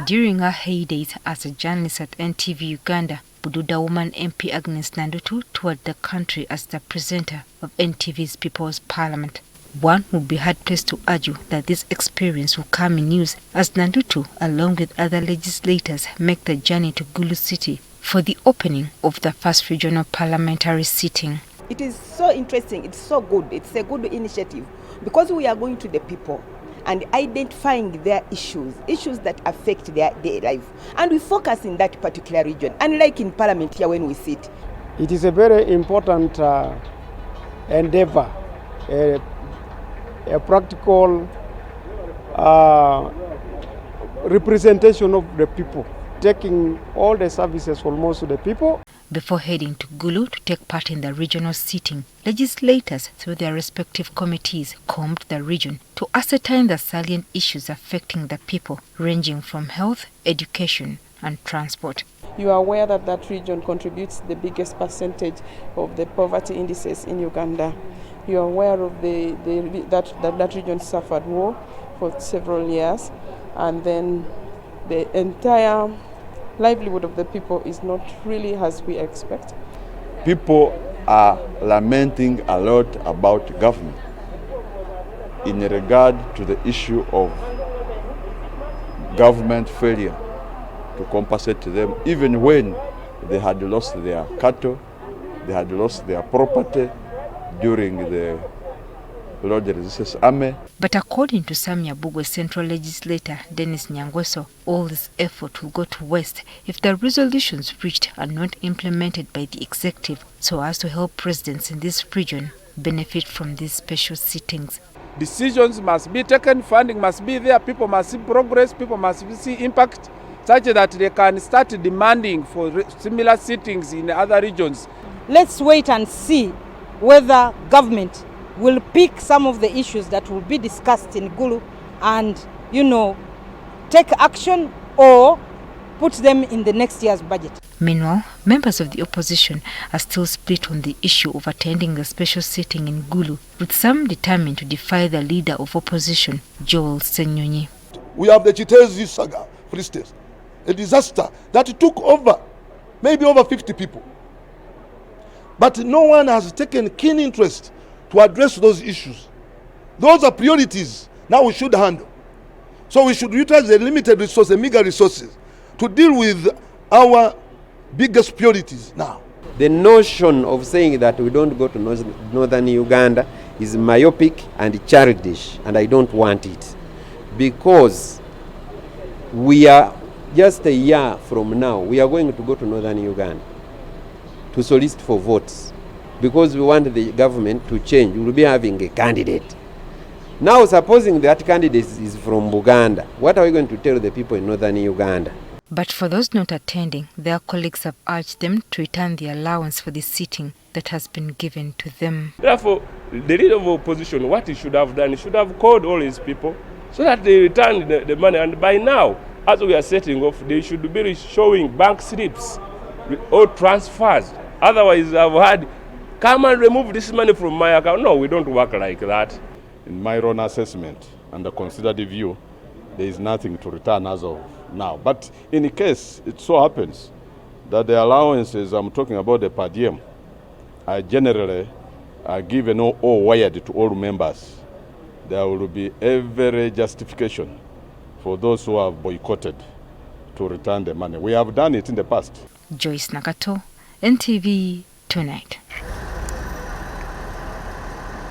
During her heydays as a journalist at NTV Uganda, Bududa woman MP Agnes Nandutu toured the country as the presenter of NTV's People's Parliament. One would be hard-pressed to argue that this experience will come in use as Nandutu, along with other legislators, make the journey to Gulu City for the opening of the first regional parliamentary sitting. It is so interesting, it's so good, it's a good initiative because we are going to the people and identifying their issues that affect their life. And we focus in that particular region, unlike in Parliament here when we sit. It is a very important endeavor, a practical representation of the people, taking all the services almost to the people. Before heading to Gulu to take part in the regional sitting, legislators, through their respective committees, combed the region to ascertain the salient issues affecting the people, ranging from health, education, and transport. You are aware that that region contributes the biggest percentage of the poverty indices in Uganda. You are aware of that region suffered war for several years, and then the entire livelihood of the people is not really as we expect. People are lamenting a lot about government in regard to the issue of government failure to compensate them, even when they had lost their cattle, they had lost their property during the Lord Resistance Army. But according to Samia Bugwe Central Legislator Dennis Nyangweso, all this effort will go to waste if the resolutions reached are not implemented by the executive so as to help residents in this region benefit from these special sittings. Decisions must be taken, funding must be there, people must see progress, people must see impact, such that they can start demanding for similar sittings in other regions. Let's wait and see whether government will pick some of the issues that will be discussed in Gulu and, take action or put them in the next year's budget. Meanwhile, members of the opposition are still split on the issue of attending the special sitting in Gulu, with some determined to defy the leader of opposition, Joel Senyonyi. We have the Chitezi saga, for instance, a disaster that took maybe over 50 people. But no one has taken keen interest to address those issues. Those are priorities now we should handle. So we should utilize the limited resources, the meager resources, to deal with our biggest priorities now. The notion of saying that we don't go to northern Uganda is myopic and childish, and I don't want it. Because we are just a year from now, we are going to go to northern Uganda to solicit for votes. Because we want the government to change, we will be having a candidate. Now, supposing that candidate is from Buganda, what are we going to tell the people in northern Uganda? But for those not attending, their colleagues have urged them to return the allowance for the sitting that has been given to them. Therefore, the leader of opposition, what he should have done, he should have called all his people so that they return the money. And by now, as we are setting off, they should be showing bank slips or transfers. Otherwise, I've had, come and remove this money from my account. No, we don't work like that. In my own assessment and the considered view, there is nothing to return as of now. But in case it so happens that the allowances I'm talking about, the per diem, are generally given or wired to all members, there will be every justification for those who have boycotted to return the money. We have done it in the past. Joyce Nakato, NTV Tonight.